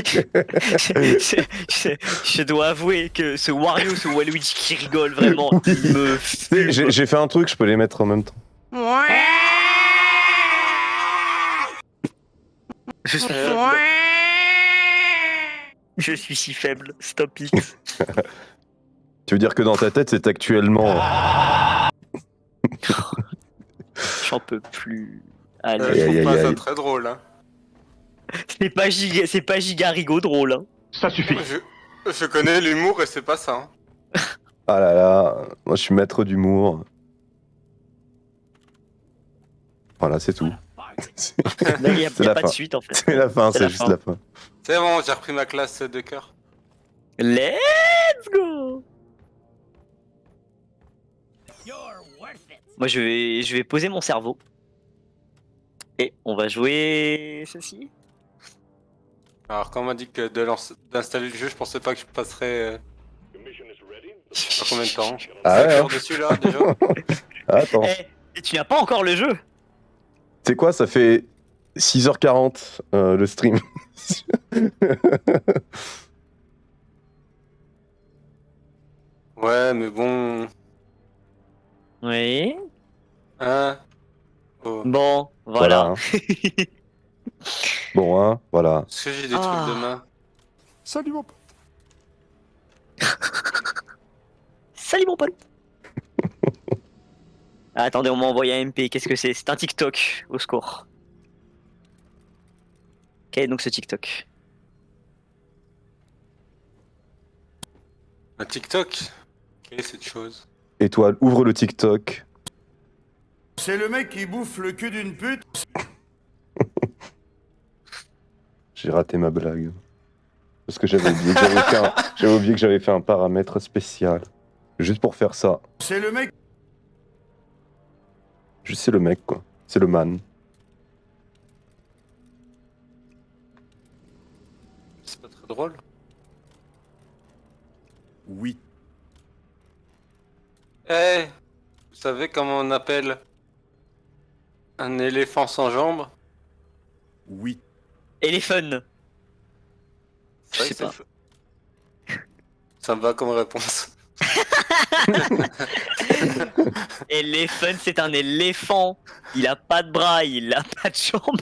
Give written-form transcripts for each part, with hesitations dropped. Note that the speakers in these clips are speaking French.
Je dois avouer que ce Wario, ce Waluigi qui rigole vraiment, il me fume. J'ai fait un truc, je peux les mettre en même temps. Je suis faible. Je suis si faible, stop it. Tu veux dire que dans ta tête, c'est actuellement... J'en peux plus. Je Allez. Aïe, trouve aïe, pas ça aïe. très drôle. Hein. C'est pas giga rigo drôle. Hein. Ça suffit. Je connais l'humour et c'est pas ça. Hein. Ah là là, moi je suis maître d'humour. Voilà, c'est tout. Là, il n'y a, C'est la pas de fin. suite en fait. C'est la fin, C'est c'est la juste fin. la fin. C'est bon, j'ai repris ma classe de cœur. Let's go. Moi je vais poser mon cerveau. Et on va jouer ceci. Alors quand on m'a dit que d'installer le jeu, je pensais pas que je passerais je sais pas combien de temps. Ah 5 ouais, heures dessus là déjà. Attends. Eh, et tu n'as pas encore le jeu. C'est quoi, ça fait 6h40 le stream. Ouais mais bon. Oui. Hein. Oh. Bon, voilà. Hein. Bon, hein, voilà. Est-ce que j'ai des Ah. trucs demain? Salut mon pote. Salut mon pote. Ah, attendez, on m'a envoyé un MP. Qu'est-ce que c'est? C'est un TikTok. Au secours. Quel est donc ce TikTok? Un TikTok? Quelle est cette chose? Étoile, ouvre le TikTok. C'est le mec qui bouffe le cul d'une pute. J'ai raté ma blague. Parce que j'avais oublié que j'avais fait un paramètre spécial. Juste pour faire ça. C'est le mec. Juste c'est le mec, quoi. C'est le man. C'est pas très drôle. Oui. Eh, vous savez comment on appelle un éléphant sans jambes? Oui. Elephant. C'est vrai sais que c'est pas. fou. Ça me va comme réponse. Elephant, c'est un éléphant. Il a pas de bras, il a pas de jambes.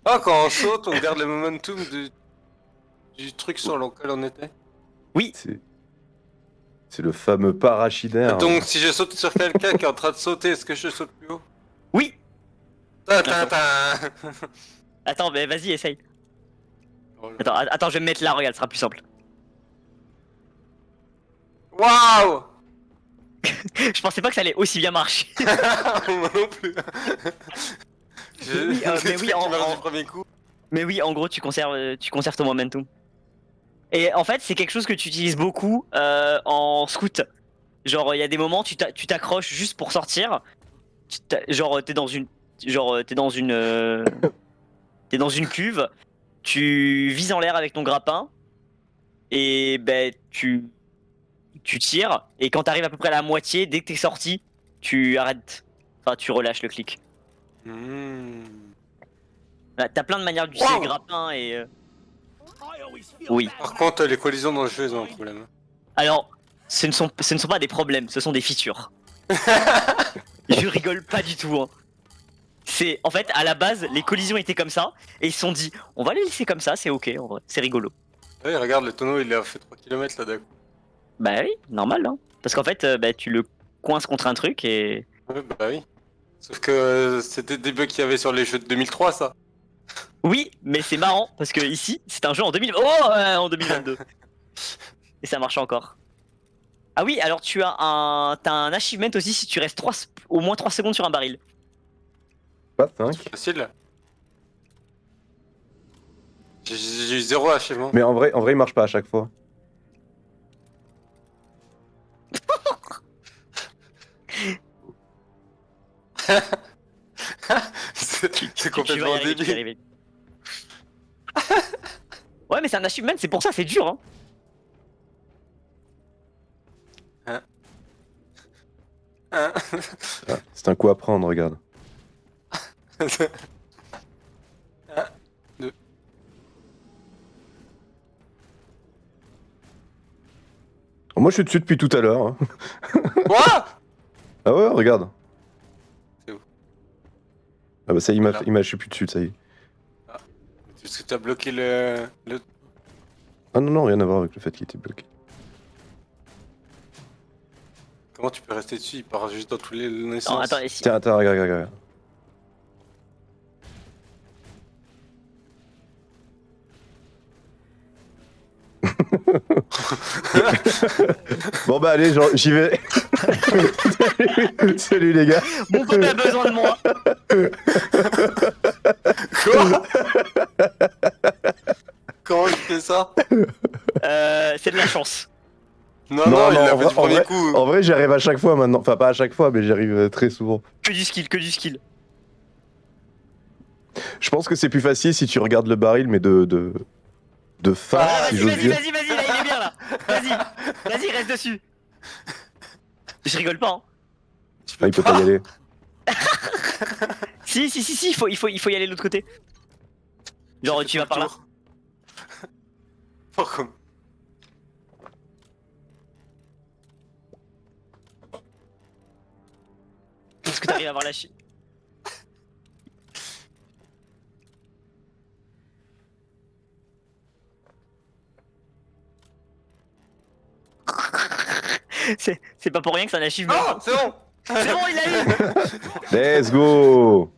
Ah, quand on saute, on garde le momentum du truc sur lequel on était. Oui. C'est le fameux parachidaire. Donc, si je saute sur quelqu'un qui est en train de sauter, est-ce que je saute plus haut? Oui. Ta, ta, ta. Attends, mais vas-y, essaye. Oh là. Attends, je vais me mettre là, regarde, ce sera plus simple. Waouh. Je pensais pas que ça allait aussi bien marcher. Moi non plus. Oui, mais oui, en en- du premier coup. Mais oui, en gros, tu conserves ton momentum. Et en fait, c'est quelque chose que tu utilises beaucoup en scout. Genre, il y a des moments, tu t'accroches juste pour sortir. Genre, t'es dans une, t'es dans une cuve. Tu vises en l'air avec ton grappin et ben tu tires. Et quand t'arrives à peu près à la moitié, dès que t'es sorti, tu arrêtes. Enfin, tu relâches le clic. Hmm. T'as plein de manières d'utiliser Wow. le grappin et. Oui. Par contre, les collisions dans le jeu, ils ont un problème. Alors, ce ne sont pas des problèmes, ce sont des features. Je rigole pas du tout. Hein. C'est en fait à la base les collisions étaient comme ça et ils se sont dit on va les laisser comme ça, c'est ok en vrai, c'est rigolo. Oui, regarde, le tonneau, il a fait 3 km là d'un coup. Bah oui, normal hein. Parce qu'en fait bah, tu le coinces contre un truc et. Oui, bah oui. Sauf que c'était des bugs qu'il y avait sur les jeux de 2003, ça. Oui, mais c'est marrant parce que ici c'est un jeu en 2022 et ça marche encore. Ah oui, alors t'as un achievement aussi si tu restes au moins 3 secondes sur un baril. Pas 5. Facile. J'ai eu 0 achèvement. Mais en vrai, il marche pas à chaque fois. C'est Tu vas complètement y arriver, tu vas y débile. arriver. Ouais, mais c'est un achievement, c'est pour ça, c'est dur. Hein. Hein. Ah, c'est un coup à prendre, regarde. 1, 2, Moi je suis dessus depuis tout à l'heure. Hein. Quoi? Ah ouais, regarde. C'est où? Ah bah ça, il Voilà. m'a, je suis plus dessus, ça y est. Est-ce que t'as bloqué le... Ah non, non, rien à voir avec le fait qu'il était bloqué. Comment tu peux rester dessus? Il part juste dans tous les Non, sens. attends, ici. Tiens, attends, regarde, regarde, regarde. Bon bah allez, j'y vais. Salut les gars. Mon pote a besoin de moi. Quoi? Comment je fais ça? C'est de la chance. Non, non, il l'a fait du en premier vrai, coup. en vrai, j'y arrive à chaque fois maintenant. Enfin, pas à chaque fois, mais j'y arrive très souvent. Que du skill, que du skill. Je pense que c'est plus facile si tu regardes le baril, mais de face, Ah, si Vas-y, j'ose vas-y, dire. vas-y, vas-y, là, il est bien là. Vas-y, reste dessus. Je rigole pas, hein. Tu Ah, il peut pas y aller. Si, il faut y aller de l'autre côté. Genre, tu vas par là. Pourquoi? Est-ce que t'arrives à avoir la chi... C'est pas pour rien que c'est un achievement. Non, c'est bon. C'est bon, il a eu. Let's go.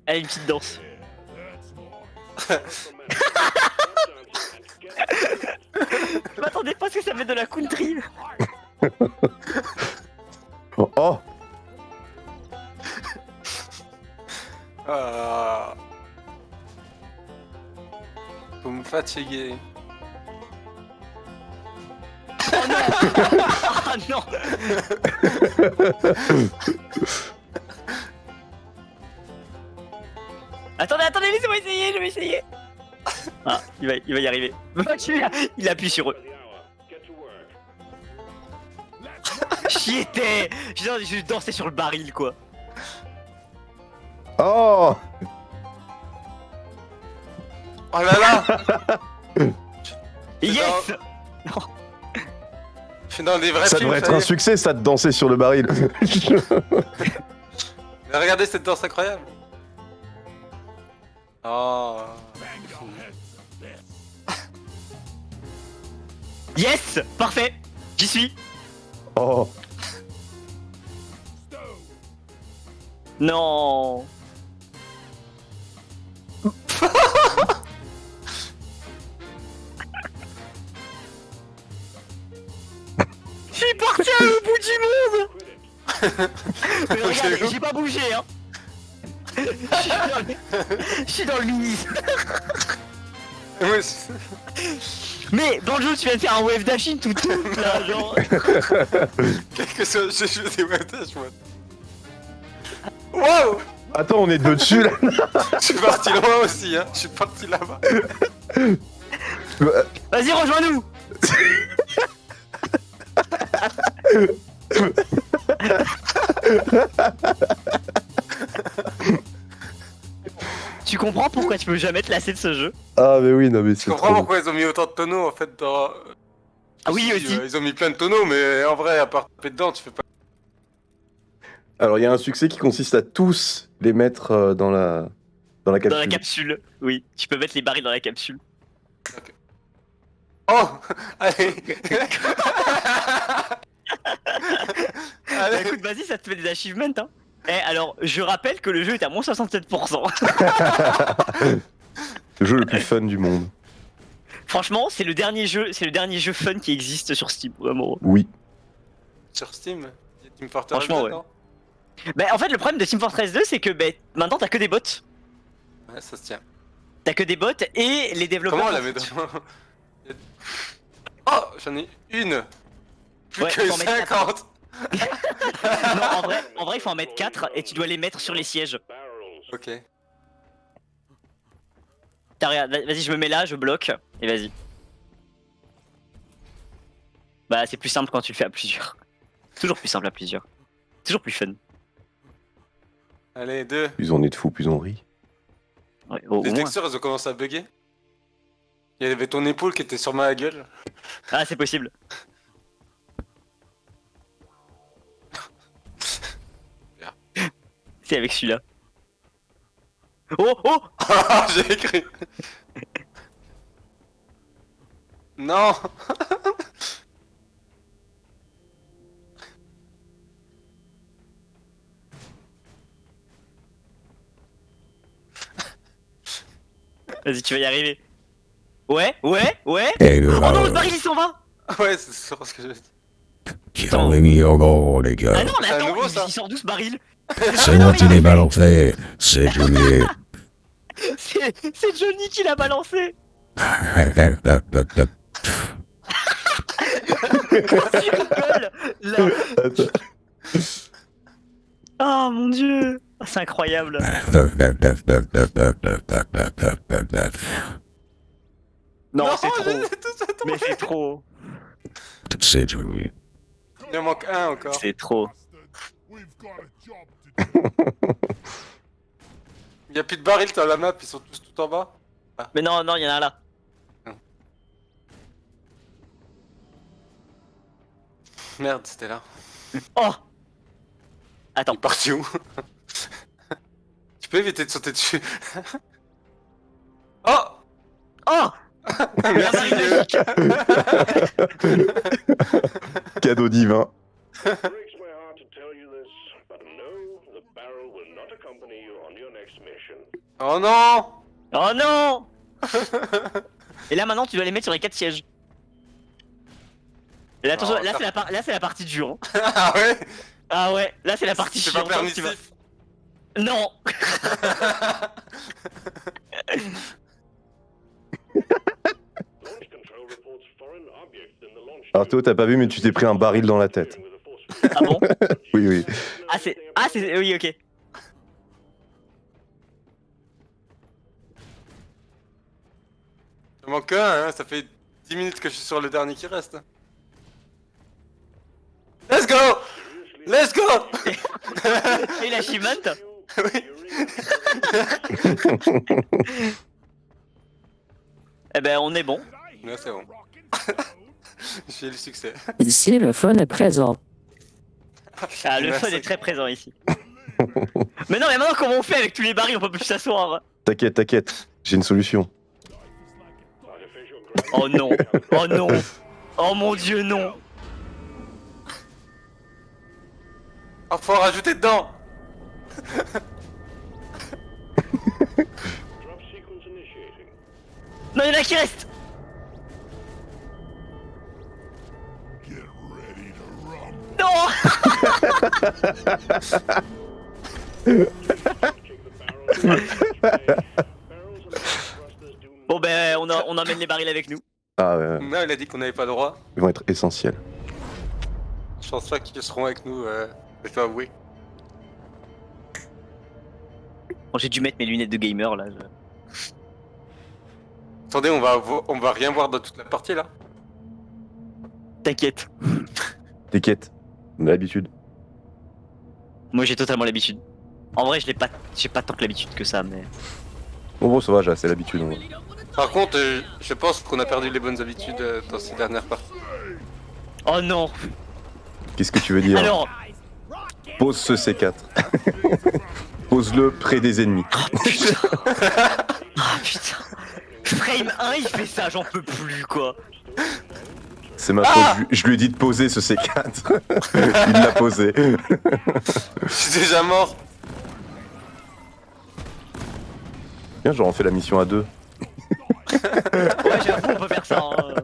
Allez, une petite danse. Je m'attendais pas à ce que ça mette de la country. Oh, oh. Ah. Vous me fatiguez. Ah non. Attendez, laissez-moi essayer, je vais essayer. Ah, il va y arriver. Il appuie sur eux. J'y étais. Je dansais sur le baril, quoi. Oh. Oh là là. Yes. Je suis dans des vrais Ça films. devrait être ça y un est. succès, ça, de danser sur le baril. Mais regardez cette danse incroyable. Oh. Yes. Parfait. J'y suis. Oh. Non. Je suis parti à l'autre bout du monde. Mais regarde, j'ai pas bougé, hein. Je suis dans le mini. Ouais, Mais dans le jeu, tu viens de faire un wave dashing tout là, genre. quel que soit le jeu, je fais des wattages, moi. Wow. Attends, on est deux dessus là. Je suis parti loin aussi, hein. Je suis parti là-bas. Vas-y, rejoins-nous. Tu comprends pourquoi tu peux jamais te lasser de ce jeu? Ah mais oui, non mais Je c'est comprends trop. pourquoi ils ont mis autant de tonneaux en fait dans. Ah oui, Si, aussi. ils ont mis plein de tonneaux, mais en vrai, à part taper dedans, tu fais pas. Alors il y a un succès qui consiste à tous les mettre dans la capsule. Dans la capsule, oui. Tu peux mettre les barils dans la capsule. Oh. Allez. Bah Allez. écoute, vas-y, ça te fait des achievements, hein. Eh, alors, je rappelle que le jeu est à moins 67%. Le jeu le plus fun du monde. Franchement, c'est le dernier jeu fun qui existe sur Steam, vraiment. Oui. Sur Steam, il y a Team Fortress Franchement, ouais. dedans. Bah en fait, le problème de Team Fortress 2, c'est que maintenant t'as que des bots. Ouais, ça se tient. T'as que des bots et les développeurs. Comment on la met dans. Oh, j'en ai une. Plus Ouais, que faut en mettre 50. Non, en vrai, il faut en mettre 4 et tu dois les mettre sur les sièges. Ok. Regarde, vas-y, je me mets là, je bloque et vas-y. Bah, c'est plus simple quand tu le fais à plusieurs. Toujours plus simple à plusieurs. Toujours plus fun. Allez, 2. Plus on est de fous, plus on rit. Ouais, au Les moins. textures, elles ont commencé à bugger. Il y avait ton épaule qui était sur ma gueule. Ah, c'est possible. C'est avec celui-là. Oh, oh. J'ai écrit. Non. Vas-y, tu vas y arriver. Ouais, ouais, ouais. Et Oh non, le baril il s'en va. Ouais, c'est sûr ce que j'ai dit. Yogo, les Ah gars. non, mais C'est à attends, nouveau, ça. il sort d'où ce baril? C'est moi qui l'ai balancé. C'est Juliet. C'est Johnny qui l'a balancé. Tu rigoles là. Oh mon dieu. Ah, c'est incroyable. Non, c'est trop. Mais c'est trop. C'est Juliet. Il en manque un encore. C'est trop. Il y a plus de barils dans la map, ils sont tous tout en bas. Mais non, non, il y en a un là. Merde, c'était là. Oh. Il Attends. est parti où? Tu peux éviter de sauter dessus. Oh. Oh. Merci Dieu. Cadeau divin. Breaks my heart to tell you this, but no, the barrel will not accompany you on your next mission. Oh non. Oh non. Et là maintenant tu dois les mettre sur les 4 sièges. Et là, attention, Oh, là c'est la partie dure. Hein. Ah ouais. Ah ouais, là c'est la partie C'est chiante. pas hein, tu vas- permissif. Non. Launch control reports foreign objects in the launch. Alors toi, t'as pas vu, mais tu t'es pris un baril dans la tête. With a force Ah bon? Oui, oui. Ah c'est... Oui, ok. Il manque un, hein, ça fait 10 minutes que je suis sur le dernier qui reste. Let's go. Let's go. Et l'achievement? Oui. Eh ben on est bon. Là c'est bon. J'ai eu le succès. Ici, le fun est présent. Ah, le fun est très présent ici. Mais non, mais maintenant comment on fait avec tous les barils? On peut plus s'asseoir. T'inquiète, t'inquiète. J'ai une solution. Oh non. Oh non. Oh mon dieu, non. Oh, faut en rajouter dedans. drop sequence initiating. Non, il y en a qui restent. Non. Bon ben on emmène les barils avec nous. Ah ouais, Non, il a dit qu'on n'avait pas le droit. ils vont être essentiels. Je pense pas qu'ils seront avec nous, je dois avouer. Bon, j'ai dû mettre mes lunettes de gamer là. Attendez, on va rien voir dans toute la partie là. T'inquiète. T'inquiète. On a l'habitude. Moi j'ai totalement l'habitude. En vrai j'ai pas tant que l'habitude que ça mais... Bon, ça va, j'ai assez l'habitude. en vrai. Par contre, je pense qu'on a perdu les bonnes habitudes dans ces dernières parties. Oh non. Qu'est-ce que tu veux dire? Alors, Pose ce C4. Pose-le près des ennemis. ah putain. Frame 1 il fait ça, j'en peux plus quoi. C'est ma faute, je lui ai dit de poser ce C4. Il l'a posé. Je suis déjà mort. Viens, genre on fait la mission à deux. Ouais j'avoue on peut faire ça hein.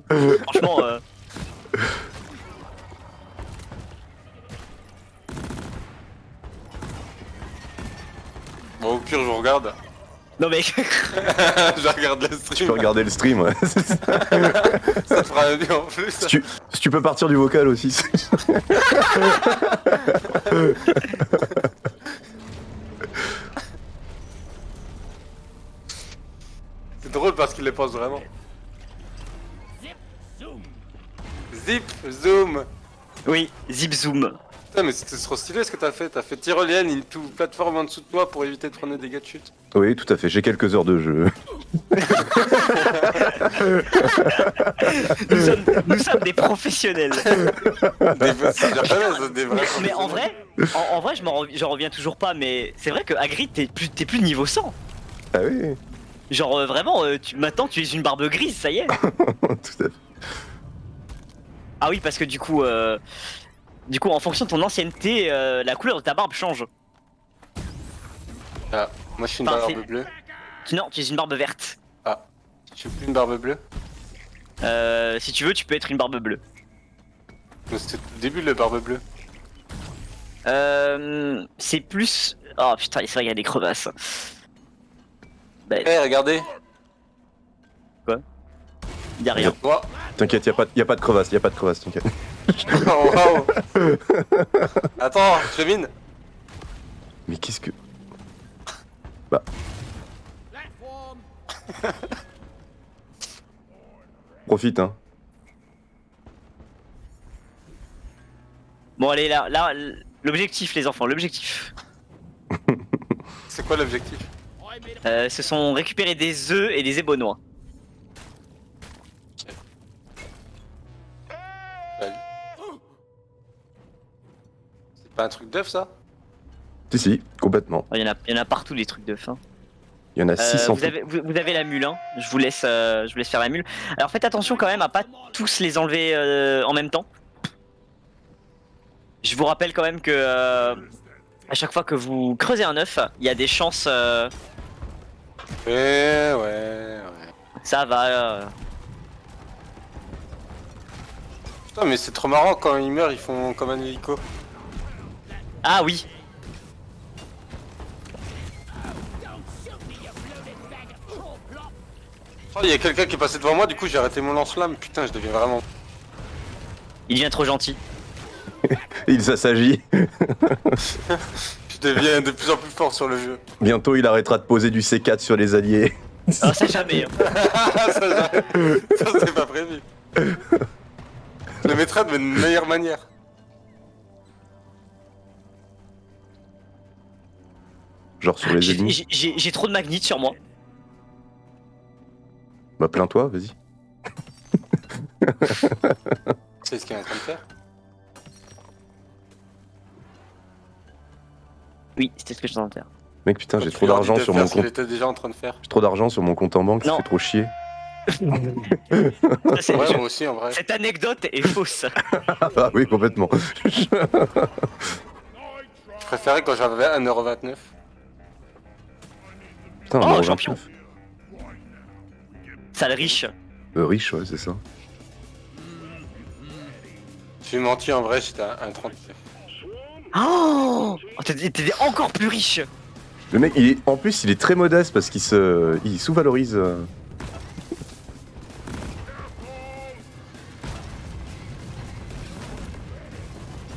Franchement Bon, au pire, je vous regarde. Non mais... Je regarde le Tu stream. peux regarder le stream, ouais. Ça te fera bien en plus. Si tu peux partir du vocal aussi. C'est drôle parce qu'il les pense vraiment. Zip, zoom. Oui, zip zoom. Putain, mais c'était trop stylé ce que t'as fait. T'as fait tyrolienne into plateforme en dessous de toi pour éviter de prendre des dégâts de chute. Oui, tout à fait, j'ai quelques heures de jeu. Nous sommes des professionnels. C'est japonais, des vrais. Mais en vrai, j'en reviens toujours pas, mais c'est vrai que Hagrid, t'es plus de niveau 100. Ah oui, Genre vraiment, maintenant tu es une barbe grise, ça y est. tout à fait. Ah oui, parce que du coup, en fonction de ton ancienneté, la couleur de ta barbe change. Ah, moi je suis une Enfin, barbe bleue. Non, tu es une barbe verte. Je suis plus une barbe bleue. Si tu veux, tu peux être une barbe bleue. Donc, c'était le début de la barbe bleue. C'est plus... Oh putain, c'est vrai qu'il y a des crevasses. Bah, Eh, regardez. y a rien. Moi. T'inquiète, y a pas de crevasse, t'inquiète. Oh, waouh. Attends, je mine. Mais qu'est-ce que... Bah... Profite, hein. Bon allez, là, l'objectif les enfants, l'objectif. C'est quoi l'objectif? Ce sont récupérer des œufs et des ébonnois. C'est pas un truc d'œuf ça? Si, complètement. Il y en a partout des trucs de faim. Il y en a 600. Vous avez la mule, hein. Je vous laisse faire la mule. Alors faites attention quand même à pas tous les enlever en même temps. Je vous rappelle quand même que à chaque fois que vous creusez un œuf, il y a des chances. Ouais. Ça va. Putain, mais c'est trop marrant quand ils meurent, ils font comme un hélico. Ah oui. Oh, il y a quelqu'un qui est passé devant moi, du coup j'ai arrêté mon lance-flamme. Putain, je deviens vraiment. Il devient trop gentil. Il s'agit. Je deviens de plus en plus fort sur le jeu. Bientôt, il arrêtera de poser du C4 sur les alliés. Ah ça jamais. Hein. ça c'est pas prévu. Je le mettrai de meilleure manière. Genre sur les ennemis. J'ai trop de magnétites sur moi. Bah plains-toi, vas-y. C'est ce qu'il est en train de faire. Oui, c'était ce que je suis en train de faire. Mec, putain, j'ai Quand trop tu leur dis d'argent de sur faire mon ce qu'il compte. était déjà en train de faire. J'ai trop d'argent sur mon compte en banque, ça Non. fait trop chier. Ça, Ouais, moi aussi en vrai. Cette anecdote est fausse. Ah oui, complètement. Je préférais quand j'avais 1,29€. Putain, Oh, 1,29€. champion. Sale riche. Riche, ouais, c'est ça. J'ai menti en vrai, j'étais à 1,39€. Oh, t'es encore plus riche. Le mec, en plus, il est très modeste parce qu'il il sous-valorise.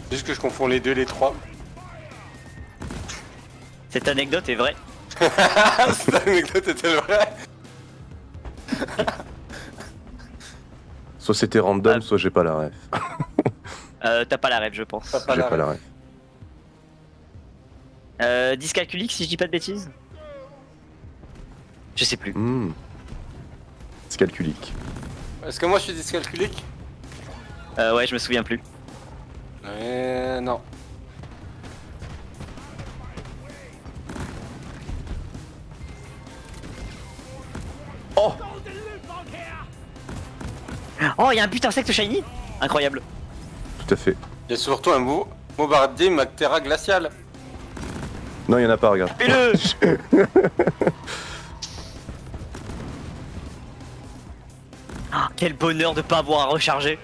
C'est juste que je confonds les deux, les trois. Cette anecdote est vraie. Cette anecdote était vraie. Soit c'était random, soit j'ai pas la ref. T'as pas la rêve, je pense. T'as pas J'ai la pas la ref. Dyscalculique, si je dis pas de bêtises. Je sais plus. C'est calculique. Est-ce que moi je suis dyscalculique? Ouais, je me souviens plus. Non. Oh, Oh, il y a un but insecte shiny. Incroyable. tout à fait. Il y a surtout un bombardier Mactera glacial. Non, il y en a pas, regarde. Fais-le. Ah, quel bonheur de pas avoir à recharger.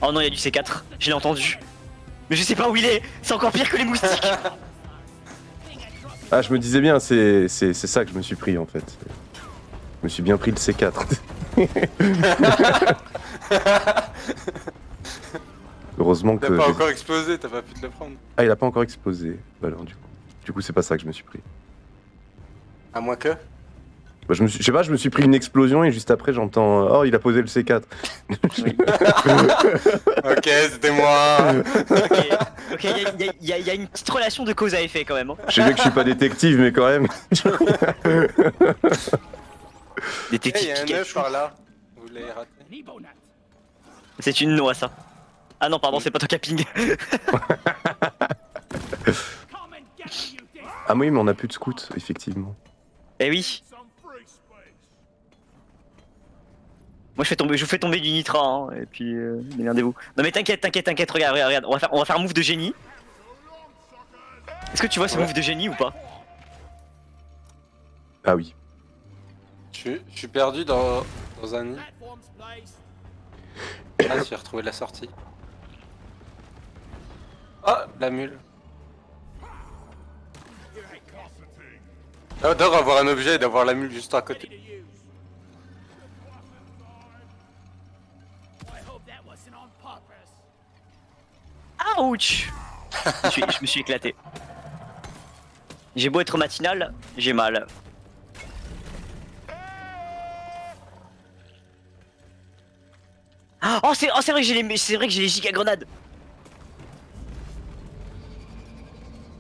Oh non, il y a du C4. Je l'ai entendu. Mais je sais pas où il est. C'est encore pire que les moustiques. Ah, je me disais bien, c'est ça que je me suis pris en fait. Je me suis bien pris le C4. Heureusement que. T'as pas encore explosé, t'as pas pu te le prendre. Ah, il a pas encore explosé. Bah alors, du coup, c'est pas ça que je me suis pris. À moins que. Bah, je sais pas, je me suis pris une explosion et juste après j'entends oh il a posé le C4. Ok, c'était moi. Ok, il y a une petite relation de cause à effet quand même. Hein. Je sais bien que je suis pas détective mais quand même. Il Détective y a un Pikachu. œuf par là. Vous l'avez raté. C'est une noix ça. Ah non, pardon, c'est pas ton capping. Ah oui mais on a plus de scouts effectivement. Eh oui. Moi je vous fais tomber du nitra, hein, et puis démerdez-vous. Non mais t'inquiète, regarde, on va faire un move de génie. Est-ce que tu vois ce move de génie ou pas? Ah oui. Je suis perdu dans un nid. Ah, j'ai retrouvé la sortie. Ah, la mule. J'adore avoir un objet et d'avoir la mule juste à côté. Ouch. Je me suis éclaté. J'ai beau être matinal, j'ai mal. Oh c'est vrai que j'ai les giga grenades.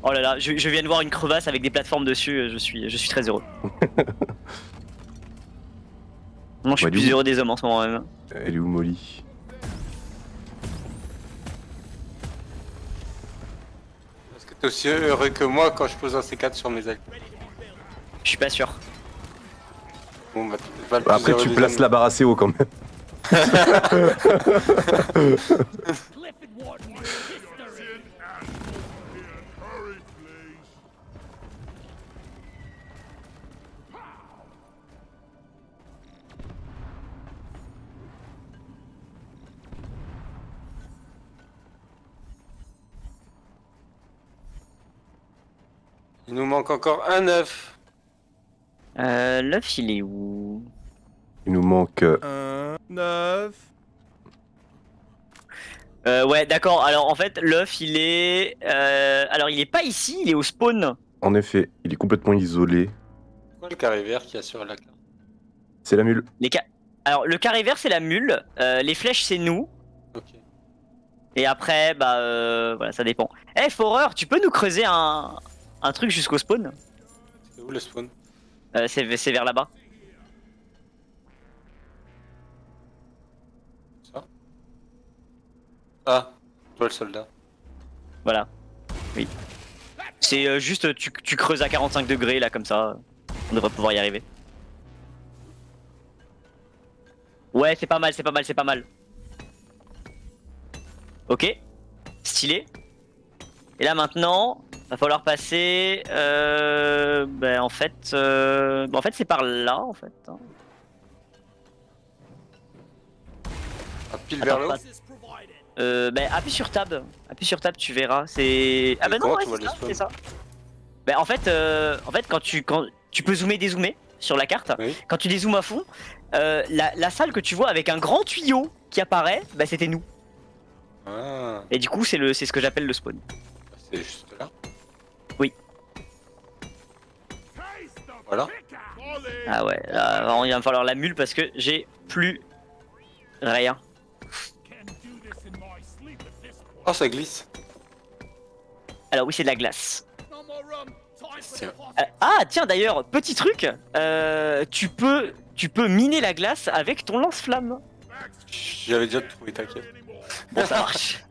Oh là là, je viens de voir une crevasse avec des plateformes dessus, je suis très heureux. Non, je suis plus heureux des hommes en ce moment même. Elle est où Molly? Est-ce que t'es aussi heureux que moi quand je pose un C4 sur mes ailes? Je suis pas sûr. Bon bah t'es pas le plus Après heureux tu des places hommes. la barre assez haut quand même. Il nous manque encore un œuf. L'œuf il est où? Il nous manque 9. Ouais d'accord, alors en fait l'œuf il est... alors il est pas ici, il est au spawn. en effet, il est complètement isolé. C'est quoi le carré vert qu'il y a sur la carte? C'est la mule. Alors le carré vert c'est la mule, les flèches c'est nous. Ok. Et après bah voilà ça dépend. Eh Foreur, tu peux nous creuser un truc jusqu'au spawn? C'est où le spawn? C'est vers là-bas. Ça? Ah, toi le soldat. Voilà. Oui. C'est juste tu creuses à 45 degrés là comme ça. On devrait pouvoir y arriver. Ouais c'est pas mal, c'est pas mal, c'est pas mal. Ok. Stylé. Et là maintenant, va falloir passer. Ben en fait c'est par là en fait. Hein. Ah, pile vers le haut. Ben appuie sur tab, tu verras. C'est ah ben non comment ouais, tu vois c'est le ça, spawn? c'est ça. Ben en fait quand tu peux zoomer dézoomer sur la carte, Oui. quand tu dézoomes à fond, la salle que tu vois avec un grand tuyau qui apparaît, ben c'était nous. Ah, Et du coup c'est ce que j'appelle le spawn. c'est juste là. Oui. Voilà. Ah ouais, là, vraiment, il va me falloir la mule parce que j'ai plus rien. Oh, ça glisse. Alors oui c'est de la glace. Tiens. Ah tiens d'ailleurs, petit truc, tu peux miner la glace avec ton lance-flamme. J'avais déjà trouvé, t'inquiète. Bon ça marche.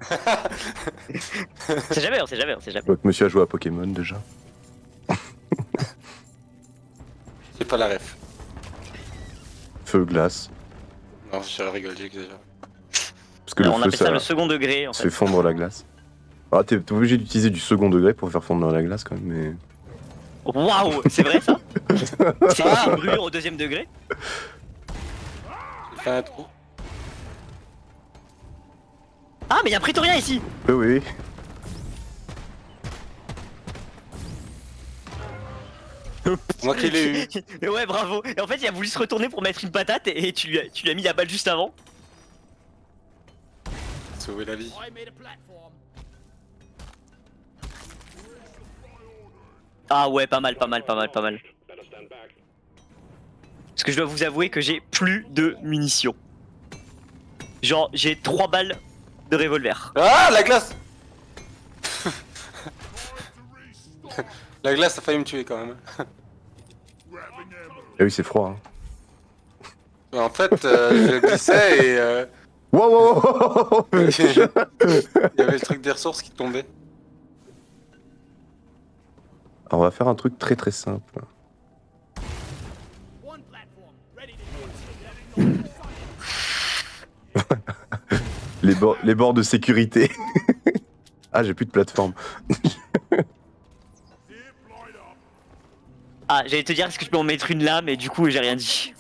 C'est jamais, on sait jamais. Donc monsieur a joué à Pokémon déjà. C'est pas la ref. Feu, glace. Non, je rigole, j'exagère. Parce que le On feu appelle ça ça le second degré en fait fait. fondre la glace. Ah t'es obligé d'utiliser du second degré pour faire fondre la glace quand même mais... Waouh, c'est vrai ça? C'est une brûlure au deuxième degré? J'ai fait un trou. Ah mais y'a un prétorien ici! Oui. Moi qui l'ai eu. Ouais bravo. Et en fait il a voulu se retourner pour mettre une patate et tu lui as mis la balle juste avant. Sauver la vie. Ah ouais pas mal. Better stand back. Parce que je dois vous avouer que j'ai plus de munitions. Genre, j'ai 3 balles de revolver. Ah, la glace. La glace a failli me tuer quand même. Ah oui, c'est froid. Hein. En fait, je glissais et Wow, wow, wow, wow. il y avait le truc des ressources qui tombait. Alors, on va faire un truc très très simple. Les bords de sécurité. Ah, j'ai plus de plateforme. Ah, j'allais te dire, est-ce que je peux en mettre une là, mais du coup, j'ai rien dit.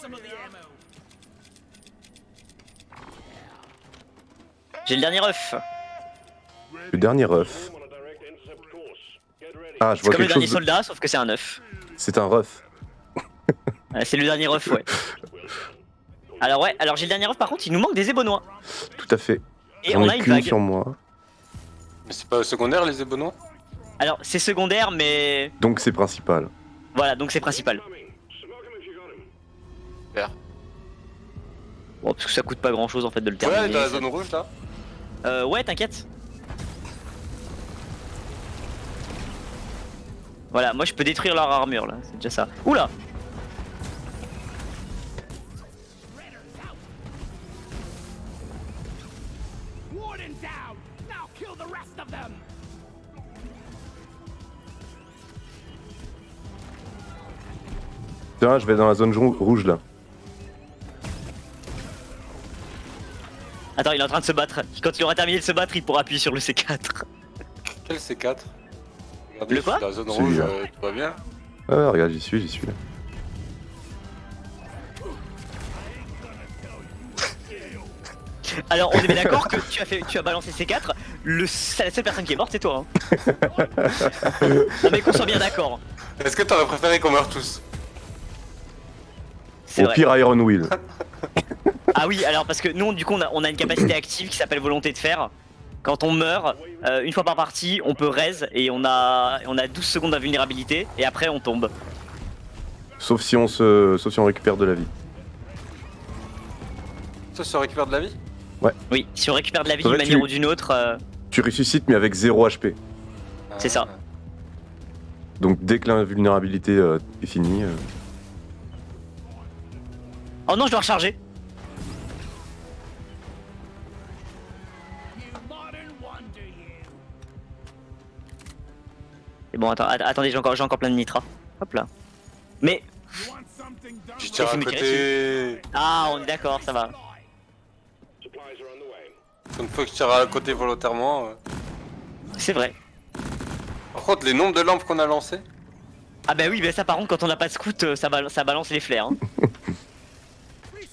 J'ai le dernier œuf. Le dernier œuf. On a direct intercept course. Get ready. Ah, je C'est vois comme le quelque dernier chose. De... soldat, sauf que c'est un œuf. C'est un ref. C'est le dernier œuf, ouais. Alors ouais, alors j'ai le dernier œuf, par contre, il nous manque des ébonnois. Tout à fait. Et J'en on ai a une qu'une vague. sur moi. Mais c'est pas secondaire les ébonnois? Alors, c'est secondaire, mais... Donc c'est principal. Voilà, donc c'est principal. Coming. Smoke him if you got him. Super. Bon, parce que ça coûte pas grand-chose, en fait, de le Ouais, terminer. dans la zone rouge là. Ouais, t'inquiète. Voilà, moi je peux détruire leur armure là, c'est déjà ça. Oula! Tiens, je vais dans la zone rouge là. Attends, il est en train de se battre. Quand il aura terminé de se battre, il pourra appuyer sur le C4. Quel C4? Regardez, Le quoi? je suis dans la zone rouge, Celui-là. tout va bien. Ah, regarde, j'y suis là. Alors, on est bien d'accord que tu as balancé C4, c'est la seule personne qui est morte, c'est toi. Hein. Non, mais qu'on soit bien d'accord. Est-ce que t'aurais préféré qu'on meure tous? C'est Au vrai. pire, Iron Will. Ah oui, alors parce que nous, du coup, on a une capacité active qui s'appelle volonté de fer. Quand on meurt, une fois par partie, on peut raise et on a 12 secondes d'invulnérabilité et après on tombe. Sauf si on récupère de la vie. Ça se récupère de la vie? Oui, si on récupère de la vie En d'une fait, manière tu- ou d'une autre, Tu ressuscites mais avec 0 HP. C'est ça. Donc dès que l'invulnérabilité est finie, Oh non, je dois recharger. C'est bon, attendez, j'ai encore plein de nitras. Hop là. Mais Je tire à Laissez-moi côté. ah, on est d'accord, ça va. Supplies are on the way. Une fois que je tire à côté volontairement. C'est vrai. Par contre, les nombres de lampes qu'on a lancées. Ah bah oui, bah ça par contre, quand on n'a pas de scout, ça balance les flares. Hein.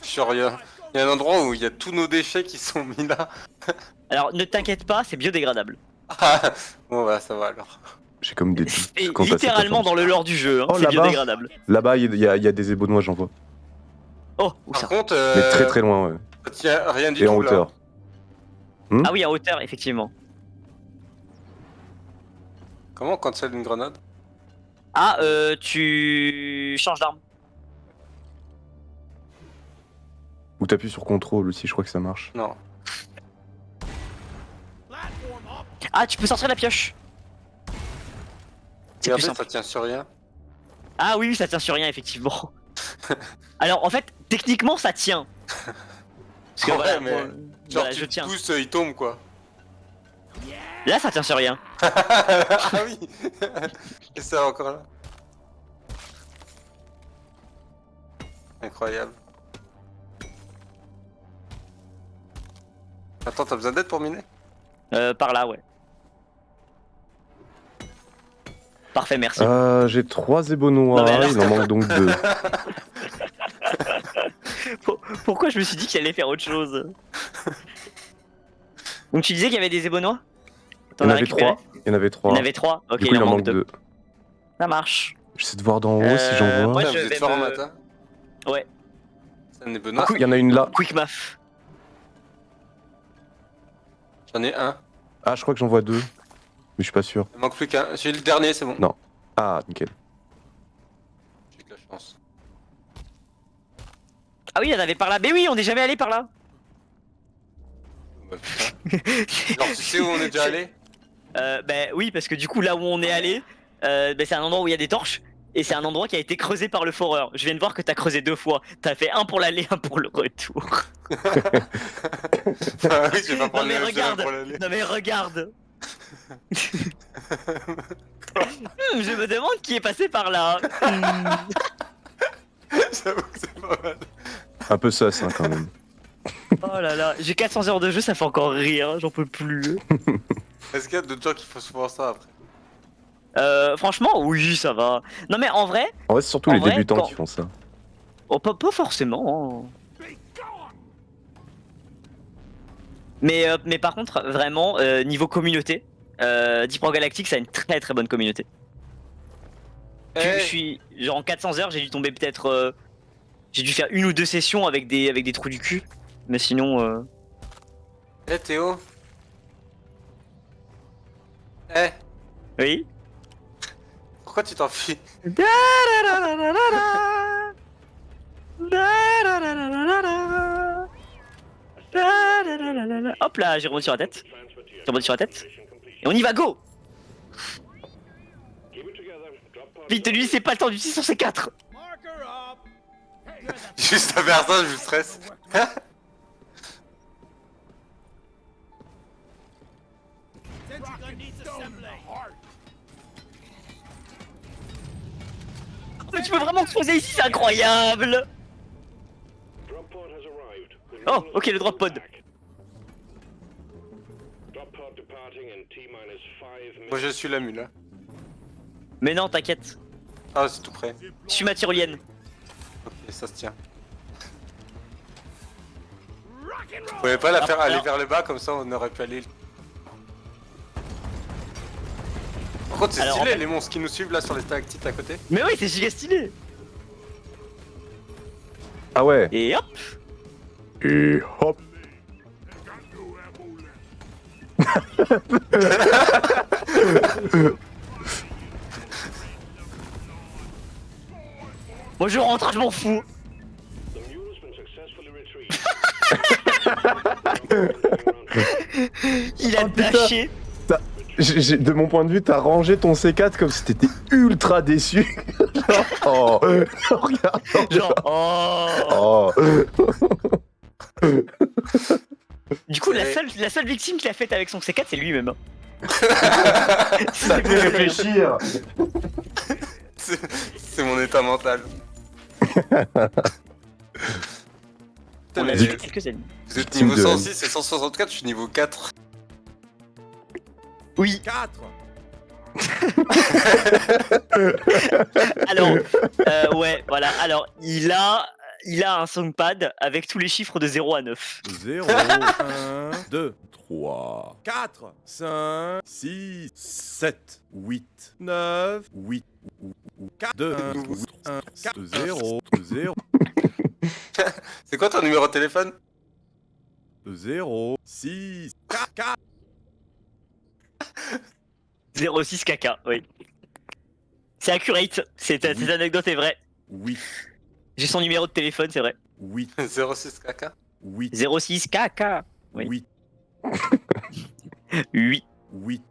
Genre, il y a un endroit où il y a tous nos déchets qui sont mis là. Alors ne t'inquiète pas, c'est biodégradable. Ah, bon, bah, ça va alors. j'ai comme des C'est doutes quant à cette littéralement info. dans le lore du jeu, hein. Oh, C'est là-bas. biodégradable. Là-bas, il y a des ébonnois, j'en vois. Oh, où ça? Par contre, Mais très très loin, ouais. ça tient rien du Et tout en là. hauteur. Ah oui, à hauteur, effectivement. Comment on cancelle une grenade? Ah, tu changes d'arme. Ou t'appuies sur contrôle aussi, je crois que ça marche. Non. Ah, tu peux sortir la pioche. C'est plus Regardez, simple. ça tient sur rien. Ah oui, ça tient sur rien, effectivement. Alors, en fait, techniquement, ça tient. Parce que Ouais, voilà, mais bon, Genre, voilà, tu je te tiens. pousses, il tombe quoi. Là, ça tient sur rien. Ah oui. Et ça encore là. Incroyable. Attends, t'as besoin d'aide pour miner? Par là, ouais. Parfait, merci. J'ai 3 ébonnois, Non, mais alors- il en manque donc 2. Pourquoi je me suis dit qu'il allait faire autre chose? Donc tu disais qu'il y avait des ébonnois? Il y T'en en as avait récupéré? 3. Il y en avait 3. Il y en avait 3. Ok, Du coup, il en manque 2. 2. Ça marche. J'essaie de voir d'en haut si j'en vois. moi, Putain, je vous êtes vais fort en me- matin. Ouais. C'est un ébonnois. Il y en a une là. Quick maf. J'en ai un. Ah, je crois que j'en vois 2. Mais je suis pas sûr. Il manque plus qu'un. J'ai le dernier, c'est bon. Non. Ah, nickel. J'ai de la chance. Ah oui, il y en avait par là. Mais oui, on n'est jamais allé par là. Bah, putain. Genre, tu sais où on est déjà allé? Bah oui, parce que du coup, là où on est allé, bah, c'est un endroit où il y a des torches. Et c'est un endroit qui a été creusé par le foreur. Je viens de voir que t'as creusé 2 fois. T'as fait un pour l'aller, un pour le retour. Ah oui, je vais pas Non prendre mais les regarde. pour l'aller. Non mais regarde. Je me demande qui est passé par là. J'avoue que c'est pas mal. Un peu sus, hein, quand même. Oh là là, j'ai 400 heures de jeu, ça fait encore rire, j'en peux plus. Est-ce qu'il y a d'autres gens qui font souvent ça après? Franchement, oui, ça va. Non mais en vrai, En vrai, c'est surtout En les vrai, débutants quand- qui font ça. oh, pas forcément. Hein. Mais par contre, vraiment, niveau communauté, Deep Rock Galactic, ça a une très très bonne communauté. Je suis genre en 400 heures, j'ai dû tomber peut-être, j'ai dû faire 1 ou 2 sessions avec des trous du cul. Mais sinon, Eh Théo. Eh, oui. pourquoi tu t'enfuis? Hop là, j'ai rebondi sur la tête. J'ai rebondi sur la tête. Et on y va, go! Vite, lui, c'est pas le temps d'utiliser sur ces 4. Juste à faire ça, je me stresse. Mais tu peux vraiment creuser ici, c'est incroyable! Drop pod has arrived. The Oh, mules ok, le drop are pod. back. Drop pod departing in T-minus 5 minutes. Moi je suis la mule. Hein. Mais non, t'inquiète. Ah, c'est tout près. Je suis ma tyrolienne. Ok, ça se tient. Vous pouvez pas la faire aller vers le bas comme ça on aurait pu aller. Par contre c'est Alors, stylé en fait- les monstres qui nous suivent là sur les stalactites à côté. Mais oui, c'est giga stylé. Ah ouais. Et hop. Et hop. Moi je rentre, je m'en fous. The mule has been successfully retrieved. Il a Oh, putain. dashé. De mon point de vue, t'as rangé ton C4 comme si t'étais ultra déçu. Genre, oh, regarde. Genre, oh. Oh. Du coup, la Et- seule victime qu'il a faite avec son C4, c'est lui-même. hein. Ça fait réfléchir. C'est mon état mental. Putain, On mais a dit- vu quelques années. vous êtes Victime niveau de 106 et 164, je suis niveau 4. Oui. 4. Alors, ouais, voilà. Alors, il a un songpad avec tous les chiffres de 0 à 9. 0, 1, 2, 3, 4, 5, 6, 7, 8, 9, 8, 4, 2, 1, 4, 0, 0, C'est quoi ton numéro de téléphone? 0, 6, 4, 4. 06 caca, oui. C'est accurate. Cette anecdote est vraie. 8, J'ai son numéro de téléphone, c'est vrai. 8, 06 caca. 8, 06 caca. Oui. 8, 8. 8,